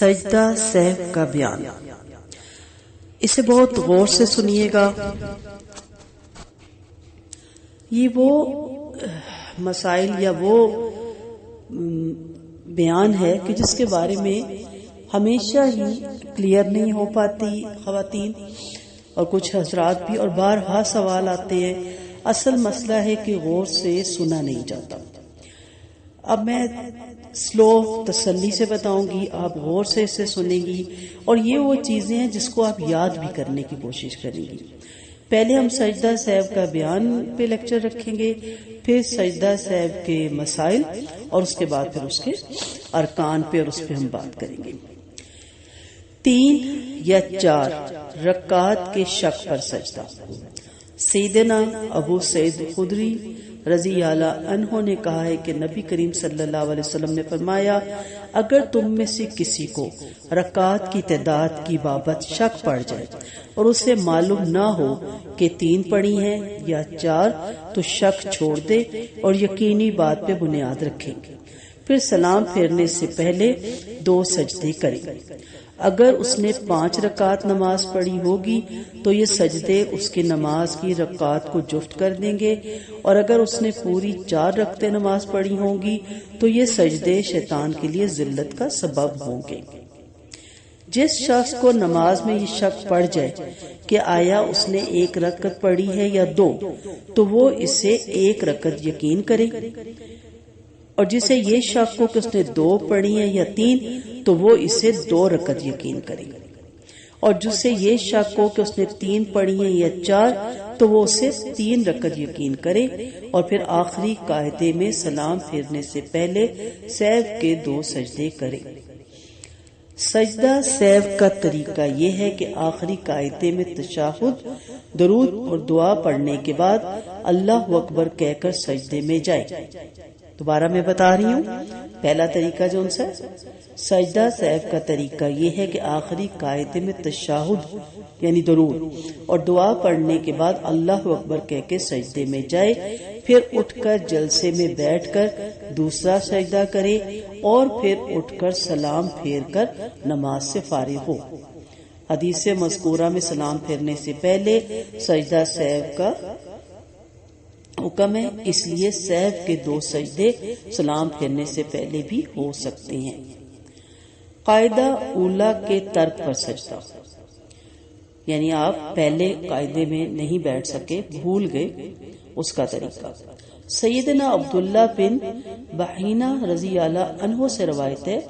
سجدہ سہو کا بیان. اسے بہت غور سے سنیے گا. یہ وہ مسائل یا وہ بیان ہے کہ جس کے بارے میں ہمیشہ ہی کلیئر نہیں ہو پاتی خواتین اور کچھ حضرات بھی، اور بارہا سوال آتے ہیں. اصل مسئلہ ہے کہ غور سے سنا نہیں جاتا. اب میں سلو تسلی سے بتاؤں گی، آپ غور سے اسے سنیں گی، اور یہ وہ چیزیں ہیں جس کو آپ یاد بھی کرنے کی کوشش کریں گی. پہلے ہم سجدہ سہو کا بیان پہ لیکچر رکھیں گے، پھر سجدہ سہو کے مسائل، اور اس کے بعد پھر اس کے ارکان پہ اور اس پہ ہم بات کریں گے. 3 یا 4 رکعات کے شک پر سجدہ. سیدنا ابو سعید خدری رضی اللہ عنہ نے کہا ہے کہ نبی کریم صلی اللہ علیہ وسلم نے فرمایا، اگر تم میں سے کسی کو رکعات کی تعداد کی بابت شک پڑ جائے اور اسے معلوم نہ ہو کہ 3 پڑھی ہیں یا 4، تو شک چھوڑ دے اور یقینی بات پہ بنیاد رکھے، پھر سلام پھیرنے سے پہلے 2 سجدے کرے. اگر اس نے 5 رکعات نماز پڑھی ہوگی تو یہ سجدے اس کی نماز کی رکعات کو جفت کر دیں گے، اور اگر اس نے پوری 4 رکعتیں نماز پڑھی ہوں گی تو یہ سجدے شیطان کے لیے ذلت کا سبب ہوں گے. جس شخص کو نماز میں یہ شک پڑ جائے کہ آیا اس نے 1 رکعت پڑھی ہے یا 2، تو وہ اسے 1 رکعت یقین کرے، اور جسے یہ شک ہو کہ اس نے 2 پڑھی ہیں یا 3، تو وہ اسے 2 رکعت یقین کرے، اور جسے یہ شک ہو کہ اس نے 3 پڑھی ہیں یا 4، تو وہ اسے 3 رکعت یقین کرے، اور پھر آخری قاعدے میں سلام پھیرنے سے پہلے سہو کے 2 سجدے کرے. سجدہ سہو کا طریقہ یہ ہے کہ آخری قاعدے میں تشہد، درود اور دعا پڑھنے کے بعد اللہ اکبر کہہ کر سجدے میں جائے. دوبارہ میں بتا رہی ہوں، پہلا طریقہ جو ان سے سجدہ سہو کا طریقہ یہ ہے کہ آخری قاعدے میں تشہد یعنی درود اور دعا پڑھنے کے بعد اللہ اکبر کہہ کے سجدے میں جائے، پھر اٹھ کر جلسے میں بیٹھ کر دوسرا سجدہ کرے، اور پھر اٹھ کر سلام پھیر کر نماز سے فارغ ہو. حدیث مذکورہ میں سلام پھیرنے سے پہلے سجدہ سہو کا حکم ہے، اس لیے سہو کے 2 سجدے سلام پھیرنے سے پہلے بھی ہو سکتے ہیں. قاعدہ اولا کے ترک پر سجدہ، یعنی آپ پہلے قاعدے میں نہیں بیٹھ سکے، بھول گئے، اس کا طریقہ. سیدنا عبداللہ بن بحینہ رضی اللہ عنہ سے روایت ہے،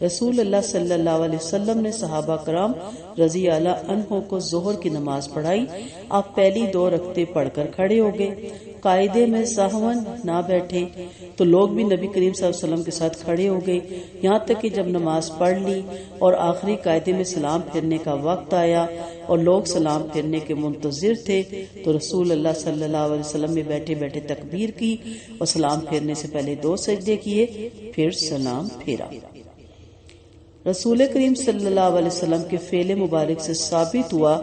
رسول اللہ صلی اللہ علیہ وسلم نے صحابہ کرام رضی اللہ عنہ کو ظہر کی نماز پڑھائی. آپ پہلی 2 رکعتیں پڑھ کر کھڑے ہو گئے، قاعدے میں سہون نہ بیٹھے، تو لوگ بھی نبی کریم صلی اللہ علیہ وسلم کے ساتھ کھڑے ہو گئے، یہاں تک کہ جب نماز پڑھ لی اور آخری قاعدے میں سلام پھیرنے کا وقت آیا اور لوگ سلام پھیرنے کے منتظر تھے، تو رسول اللہ صلی اللہ علیہ وسلم نے بیٹھے بیٹھے تکبیر کی اور سلام پھیرنے سے پہلے 2 سجدے کیے، پھر سلام پھیرا. رسول کریم صلی اللہ علیہ وسلم کے فعل مبارک سے ثابت ہوا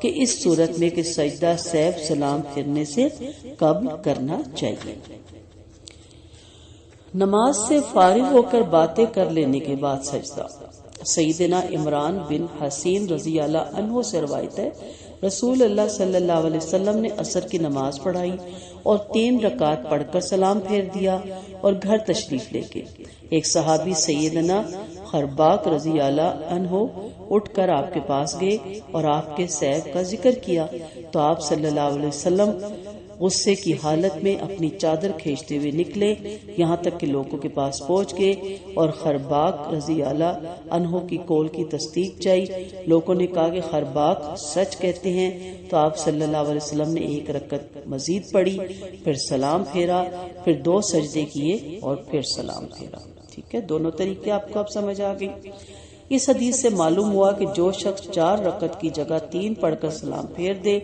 کہ اس صورت میں کہ سجدہ سہو سلام پھیرنے سے قبل کرنا چاہیے. نماز سے فارغ ہو کر باتیں کر لینے کے بعد سجدہ. سیدنا عمران بن حسین رضی اللہ عنہ سے روایت ہے، رسول اللہ صلی اللہ علیہ وسلم نے عصر کی نماز پڑھائی اور 3 رکعات پڑھ کر سلام پھیر دیا اور گھر تشریف لے گئے. ایک صحابی سیدنا خرباق رضی اللہ عنہ اٹھ کر آپ کے پاس گئے اور آپ کے سہو کا ذکر کیا، تو آپ صلی اللہ علیہ وسلم غصے کی حالت میں اپنی چادر کھینچتے ہوئے نکلے، یہاں تک کہ لوگوں کے پاس پہنچ گئے اور خرباق رضی اللہ عنہ کی قول کی تصدیق چاہی. لوگوں نے کہا کہ خرباق سچ کہتے ہیں، تو آپ صلی اللہ علیہ وسلم نے 1 رکعت مزید پڑھی، پھر سلام پھیرا، پھر 2 سجدے کیے اور پھر سلام پھیرا. ٹھیک ہے، دونوں طریقے آپ کو اب سمجھ آ گئی. اس حدیث سے معلوم ہوا کہ جو شخص 4 رکعت کی جگہ 3 پڑھ کر سلام پھیر دے،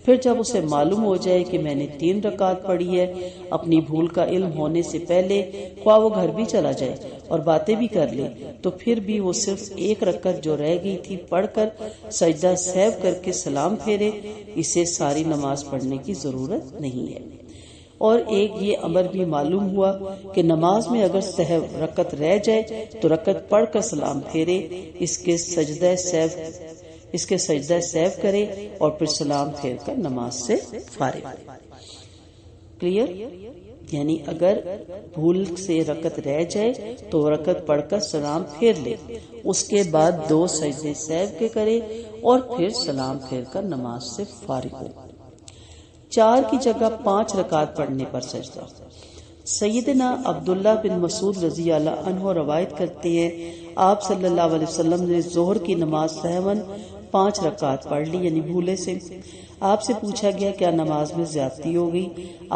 پھر جب اسے معلوم ہو جائے کہ میں نے 3 رکعت پڑھی ہے، اپنی بھول کا علم ہونے سے پہلے، خواہ وہ گھر بھی چلا جائے اور باتیں بھی کر لے، تو پھر بھی وہ صرف 1 رکعت جو رہ گئی تھی پڑھ کر سجدہ سہو کر کے سلام پھیرے، اسے ساری نماز پڑھنے کی ضرورت نہیں ہے. اور ایک یہ امر بھی معلوم ہوا کہ نماز میں اگر سہو رکعت رہ جائے تو رکعت پڑھ کر سلام پھیرے، اس کے سجدہ سہو کرے اور پھر سلام پھیر کر نماز سے فارغ۔ کلیئر؟ یعنی اگر بھول سے رکعت رہ جائے تو رکعت پڑھ کر سلام پھیر لے، اس کے بعد 2 سجدے سہو کے کرے اور پھر سلام پھیر کر نماز سے فارغ ہو۔ 4 کی جگہ 5 رکعت پڑھنے پر سجدہ۔ سیدنا عبداللہ بن مسعود رضی اللہ عنہ روایت کرتے ہیں، آپ صلی اللہ علیہ وسلم نے ظہر کی نماز سہون 5 رکعت پڑھ لی، یعنی بھولے سے۔ آپ سے پوچھا گیا کیا نماز میں زیادتی ہو گئی؟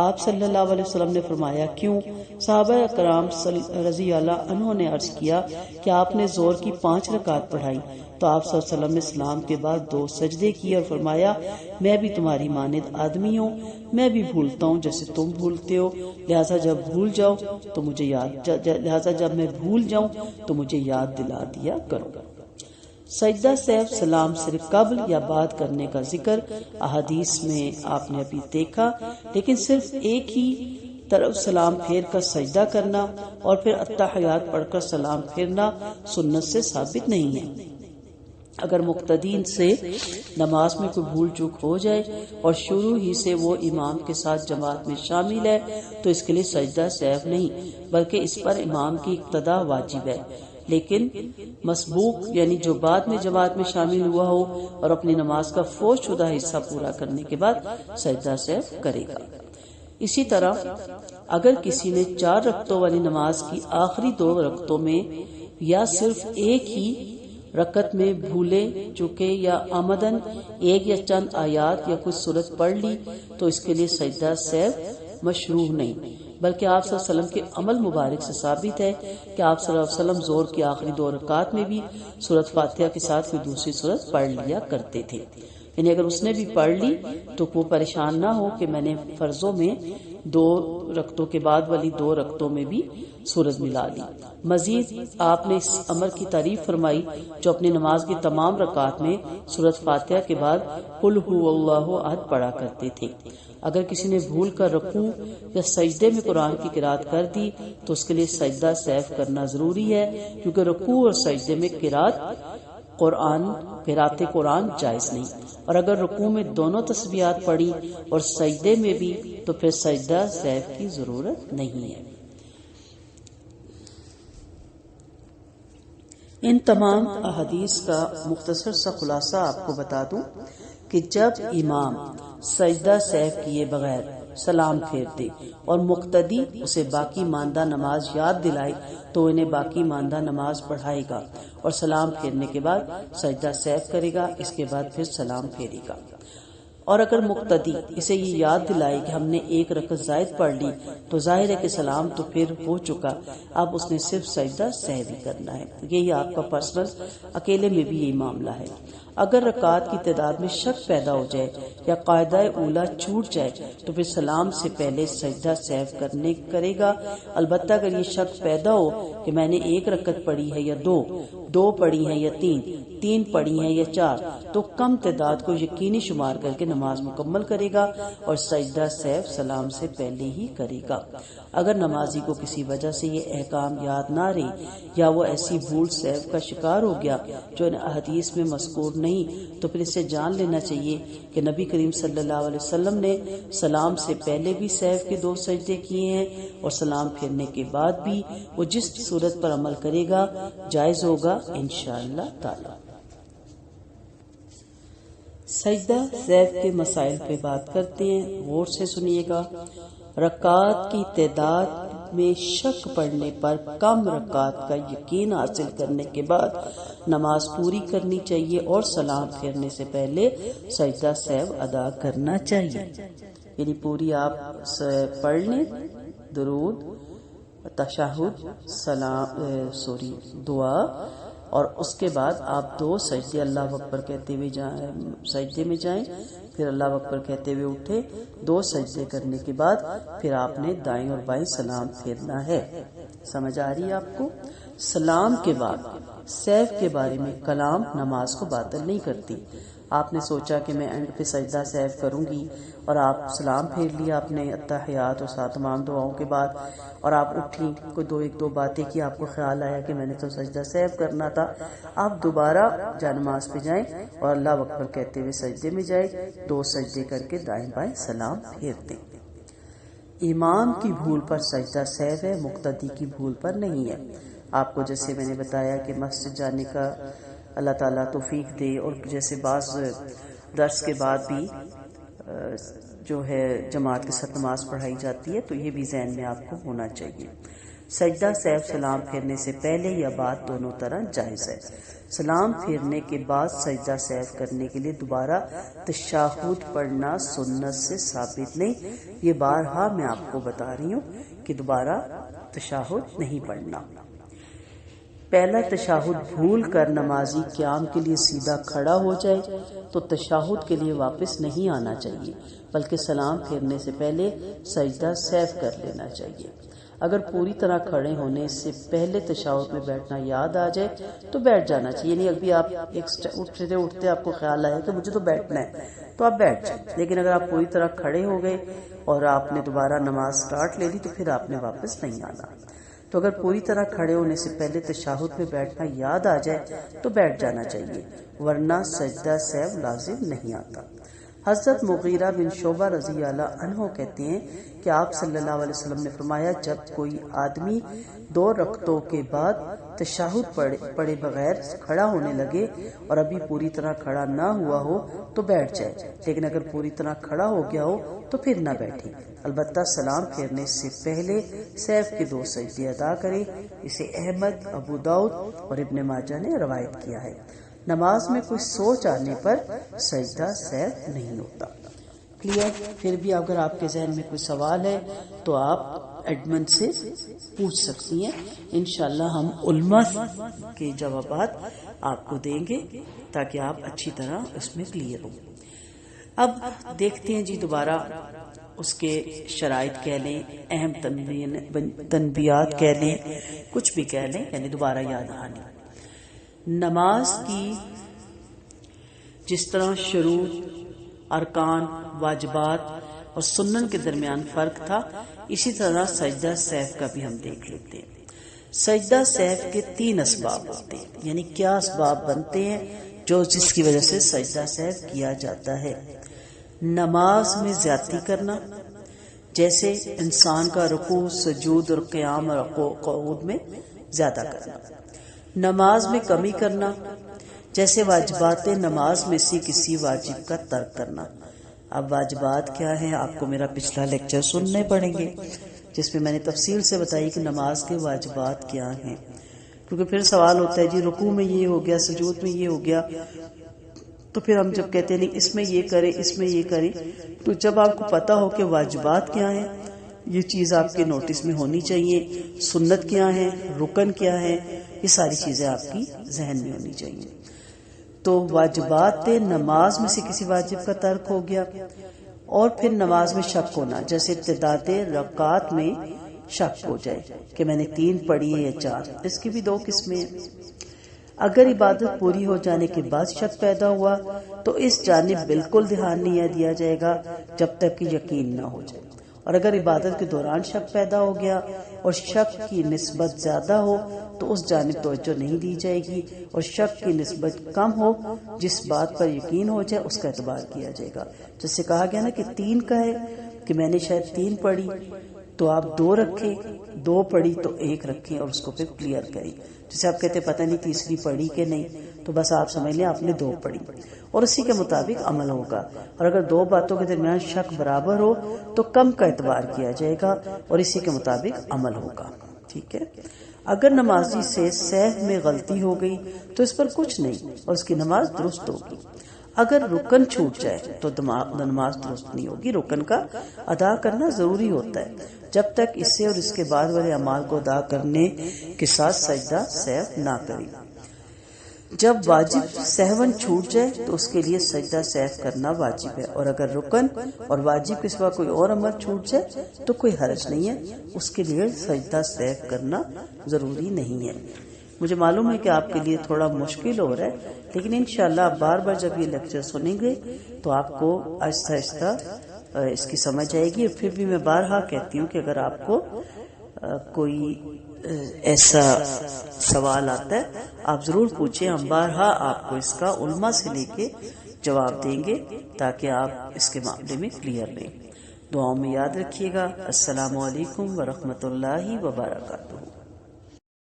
آپ صلی اللہ علیہ وسلم نے فرمایا کیوں؟ صحابہ کرام رضی اللہ عنہ نے عرض کیا کہ آپ نے ظہر کی 5 رکعت پڑھائی تو آپ صلی اللہ علیہ وسلم نے سلام کے بعد 2 سجدے کیے اور فرمایا میں بھی تمہاری مانند آدمی ہوں، میں بھی بھولتا ہوں جیسے تم بھولتے ہو، لہٰذا جب میں بھول جاؤں تو مجھے یاد دلا دیا کرو۔ سجدہ سہو سلام صرف قبل یا بعد کرنے کا ذکر احادیث میں آپ نے ابھی دیکھا، لیکن صرف ایک ہی طرف سلام پھیر کر سجدہ کرنا اور پھر التحیات پڑھ کر سلام پھیرنا سنت سے ثابت نہیں ہے۔ اگر مقتدین سے نماز میں کوئی بھول چوک ہو جائے اور شروع ہی سے وہ امام کے ساتھ جماعت میں شامل ہے تو اس کے لیے سجدہ سہو نہیں، بلکہ اس پر امام کی اقتداء واجب ہے، لیکن مسبوق یعنی جو بعد میں جماعت میں شامل ہوا ہو اور اپنی نماز کا فوت شدہ حصہ پورا کرنے کے بعد سجدہ سہو کرے گا۔ اسی طرح اگر کسی نے 4 رکعتوں والی نماز کی آخری 2 رکعتوں میں یا صرف ایک ہی رکعت میں بھولے چکے یا آمدن ایک یا چند آیات یا کچھ سورت پڑھ لی تو اس کے لیے سجدہ سہو مشروع نہیں، بلکہ آپ صلی اللہ علیہ وسلم کے عمل مبارک سے ثابت ہے کہ آپ صلی اللہ علیہ وسلم ظہر کی آخری 2 رکعات میں بھی سورۃ فاتحہ کے ساتھ کوئی دوسری سورت پڑھ لیا کرتے تھے، یعنی اگر اس نے بھی پڑھ لی تو وہ پریشان نہ ہو کہ میں نے فرضوں میں 2 رکعتوں کے بعد والی 2 رکعتوں میں بھی سورت ملا لی۔ مزید آپ نے اس امر کی تعریف فرمائی جو اپنی نماز کی تمام رکعات میں سورۃ فاتحہ کے بعد قل هو اللہ احد پڑھا کرتے تھے۔ اگر کسی نے بھول کر رکوع یا سجدے میں قرآن کی قرات کر دی تو اس کے لیے سجدہ سہو کرنا ضروری ہے، کیونکہ رکوع اور سجدے میں قرات قرآن جائز نہیں، اور اگر رکوع میں دونوں تسبیحات پڑھی اور سجدے میں بھی تو پھر سجدہ سہو کی ضرورت نہیں ہے۔ ان تمام احادیث کا مختصر سا خلاصہ آپ کو بتا دوں کہ جب امام سجدہ سہو کیے بغیر سلام پھیر دے اور مقتدی اسے باقی ماندہ نماز یاد دلائے تو انہیں باقی ماندہ نماز پڑھائے گا اور سلام پھیرنے کے بعد سجدہ سہو کرے گا، اس کے بعد پھر سلام پھیرے گا۔ اور اگر مقتدی اسے یہ یاد دلائے کہ ہم نے 1 رکعت زائد پڑھ لی تو ظاہر ہے کہ سلام تو پھر ہو چکا، اب اس نے صرف سجدہ سہو ہی کرنا ہے۔ یہی آپ کا پرسنل اکیلے میں بھی یہی معاملہ ہے۔ اگر رکعات کی تعداد میں شک پیدا ہو جائے یا قاعدہ اولا چھوٹ جائے تو پھر سلام سے پہلے سجدہ سہو کرے گا، البتہ اگر یہ شک پیدا ہو کہ میں نے 1 رکعت پڑھی ہے یا 2 پڑھی ہیں یا 3 پڑھی ہیں یا 4 تو کم تعداد کو یقینی شمار کر کے نماز مکمل کرے گا اور سجدہ سہو سلام سے پہلے ہی کرے گا۔ اگر نمازی کو کسی وجہ سے یہ احکام یاد نہ رہے یا وہ ایسی بھول سہو کا شکار ہو گیا جو احادیث میں مذکور نہیں تو پھر اسے جان لینا چاہیے کہ نبی کریم صلی اللہ علیہ وسلم نے سلام سے پہلے بھی سہو کے 2 سجدے کیے ہیں اور سلام پھیرنے کے بعد بھی وہ جس صورت پر عمل کرے گا جائز ہوگا انشاءاللہ تعالی۔ سجدہ سہو کے مسائل پہ بات کرتے ہیں، غور سے سنیے گا۔ رکعات کی تعداد میں شک پڑنے پر کم رکعات کا یقین حاصل کرنے کے بعد نماز پوری کرنی چاہیے اور سلام پھیرنے سے پہلے سجدہ سہو ادا کرنا چاہیے، یعنی پوری آپ پڑھ لیں، درود، تشہد، دعا، اور اس کے بعد آپ 2 سجدے اللہ اکبر کہتے ہوئے سجدے میں جائیں، پھر اللہ اکبر کہتے ہوئے اٹھے، 2 سجدے کرنے کے بعد پھر آپ نے دائیں اور بائیں سلام پھیرنا ہے۔ سمجھ آ رہی ہے آپ کو؟ سلام کے بعد سہو کے بارے میں کلام نماز کو باطل نہیں کرتی۔ آپ نے سوچا کہ میں اینڈ پہ سجدہ سہو کروں گی اور آپ سلام پھیر لیا اپنے التحیات اور ساتھ تمام دعاؤں کے بعد اور آپ اٹھی، کوئی ایک دو باتیں کی، آپ کو خیال آیا کہ میں نے تو سجدہ سہو کرنا تھا، آپ دوبارہ جانماز پہ جائیں اور اللہ اکبر کہتے ہوئے سجدے میں جائیں، 2 سجدے کر کے دائیں بائیں سلام پھیر دیں۔ امام کی بھول پر سجدہ سہو ہے، مقتدی کی بھول پر نہیں ہے۔ آپ کو جیسے میں نے بتایا کہ مسجد جانے کا اللہ تعالیٰ توفیق دے، اور جیسے بعض درس کے بعد بھی جو ہے جماعت کے ساتھ نماز پڑھائی جاتی ہے، تو یہ بھی ذہن میں آپ کو ہونا چاہیے۔ سجدہ سہو سلام پھیرنے سے پہلے یا بعد دونوں طرح جائز ہے۔ سلام پھیرنے کے بعد سجدہ سہو کرنے کے لیے دوبارہ تشہد پڑھنا سنت سے ثابت نہیں، یہ بارہا میں آپ کو بتا رہی ہوں کہ دوبارہ تشہد نہیں پڑھنا۔ پہلا تشہد بھول کر نمازی قیام کے لیے سیدھا کھڑا ہو جائے تو تشہد کے لیے واپس نہیں آنا چاہیے، بلکہ سلام پھیرنے سے پہلے سجدہ سہو کر لینا چاہیے۔ اگر پوری طرح کھڑے ہونے سے پہلے تشہد میں بیٹھنا یاد آ جائے تو بیٹھ جانا چاہیے، یعنی ابھی آپ اٹھتے آپ کو خیال آیا کہ مجھے تو بیٹھنا ہے تو آپ بیٹھ جائیں، لیکن اگر آپ پوری طرح کھڑے ہو گئے اور آپ نے دوبارہ نماز سٹارٹ لے لی تو پھر آپ نے واپس نہیں آنا۔ تو اگر پوری طرح کھڑے ہونے سے پہلے تشہد میں بیٹھنا یاد آ جائے تو بیٹھ جانا چاہیے، ورنہ سجدہ سہو لازم نہیں آتا۔ حضرت مغیرہ بن شعبہ رضی اللہ عنہ کہتے ہیں کہ آپ صلی اللہ علیہ وسلم نے فرمایا، جب کوئی آدمی 2 رکعتوں کے بعد تشہد پڑھے بغیر کھڑا ہونے لگے اور ابھی پوری طرح کھڑا نہ ہوا ہو تو بیٹھ جائے، لیکن اگر پوری طرح کھڑا ہو گیا ہو تو پھر نہ بیٹھے، البتہ سلام پھیرنے سے پہلے سہو کے 2 سجدے ادا کرے۔ اسے احمد، ابو داؤد اور ابن ماجہ نے روایت کیا ہے۔ نماز میں کوئی سوچ آنے پر سجدہ سہو نہیں ہوتا۔ کلیئر؟ پھر بھی اگر آپ کے ذہن میں کوئی سوال ہے تو آپ ایڈمن سے پوچھ سکتی ہیں، انشاءاللہ ہم علماء کے جوابات آپ کو دیں گے تاکہ آپ اچھی طرح اس میں کلیئر ہوں۔ اب دیکھتے ہیں جی دوبارہ اس کے شرائط کہہ لیں، اہم تنبیہات کہہ لیں، کچھ بھی کہہ لیں، یعنی دوبارہ یاد آنے۔ نماز کی جس طرح شروط، ارکان، واجبات اور سنن کے درمیان فرق تھا، اسی طرح سجدہ سہو کا بھی ہم دیکھ لیتے ہیں۔ سجدہ سہو کے 3 اسباب ہوتے ہیں، یعنی کیا اسباب بنتے ہیں جس کی وجہ سے سجدہ سہو کیا جاتا ہے۔ نماز میں زیادتی کرنا، جیسے انسان کا رکوع، سجود اور قیام اور قعود میں زیادہ کرنا۔ نماز میں کمی کرنا، جیسے واجبات نماز میں سے کسی واجب کا ترک کرنا۔ اب واجبات کیا ہیں، آپ کو میرا پچھلا لیکچر سننے پڑیں گے جس میں میں نے تفصیل سے بتائی کہ نماز کے واجبات کیا ہیں، کیونکہ پھر سوال ہوتا ہے جی رکوع میں یہ ہو گیا، سجود میں یہ ہو گیا، تو پھر ہم جب کہتے ہیں نہیں اس میں یہ کریں، اس میں یہ کریں، تو جب آپ کو پتا ہو کہ واجبات کیا ہیں، یہ چیز آپ کے نوٹس میں ہونی چاہیے، سنت کیا ہے، رکن کیا ہے، یہ ساری چیزیں آپ کی ذہن میں ہونی چاہیے۔ تو واجبات نماز میں سے کسی واجب کا ترک ہو گیا، اور پھر نماز میں شک ہونا، جیسے ابتداء رکعات میں شک ہو جائے کہ میں نے 3 پڑھی ہے یا 4، اس کی بھی 2 قسمیں ہیں۔ اگر عبادت پوری ہو جانے کے بعد شک پیدا ہوا تو اس جانب بالکل دھیان نہیں دیا جائے گا جب تک کہ یقین نہ ہو جائے، اور اگر عبادت کے دوران شک پیدا ہو گیا اور شک کی نسبت زیادہ ہو تو اس جانب توجہ نہیں دی جائے گی، اور شک کی نسبت کم ہو جس بات پر یقین ہو جائے اس کا اعتبار کیا جائے گا۔ جیسے کہا گیا نا کہ 3 کا ہے کہ میں نے شاید 3 پڑھی تو آپ 2 رکھیں، 2 پڑھی تو 1 رکھیں اور اس کو پھر کلیئر کریں۔ جیسے آپ کہتے پتہ نہیں تیسری پڑھی کہ نہیں، تو بس آپ سمجھ لیں آپ نے 2 پڑھی اور اسی کے مطابق عمل ہوگا، اور اگر 2 باتوں کے درمیان شک برابر ہو تو کم کا اعتبار کیا جائے گا اور اسی کے مطابق عمل ہوگا۔ ٹھیک ہے؟ اگر نمازی سے سہو میں غلطی ہو گئی تو اس پر کچھ نہیں اور اس کی نماز درست ہوگی۔ اگر رکن چھوٹ جائے تو نماز درست نہیں ہوگی۔ رکن کا ادا کرنا ضروری ہوتا ہے جب تک اسے اور اس کے بعد والے اعمال کو ادا کرنے کے ساتھ سجدہ سہو نہ کرے۔ جب واجب سہون چھوٹ جائے تو اس کے لیے سجدہ سہو کرنا واجب ہے، اور اگر رکن اور واجب کے سوا کوئی اور عمل چھوٹ جائے تو کوئی حرج نہیں ہے، اس کے لیے سجدہ سہو کرنا ضروری نہیں ہے۔ مجھے معلوم ہے کہ آپ کے لیے تھوڑا مشکل ہو رہا ہے، لیکن انشاءاللہ آپ بار بار جب یہ لیکچر سنیں گے تو آپ کو آہستہ آہستہ اس کی سمجھ آئے گی۔ پھر بھی میں بارہا کہتی ہوں کہ اگر آپ کو کوئی ایسا سوال آتا ہے آپ ضرور پوچھیں، ہم بارہا آپ کو اس کا علماء سے لے کے جواب دیں گے تاکہ آپ اس کے معاملے میں کلیئر لیں۔ دعاؤں میں یاد رکھیے گا۔ السلام علیکم ورحمۃ اللہ وبرکاتہ۔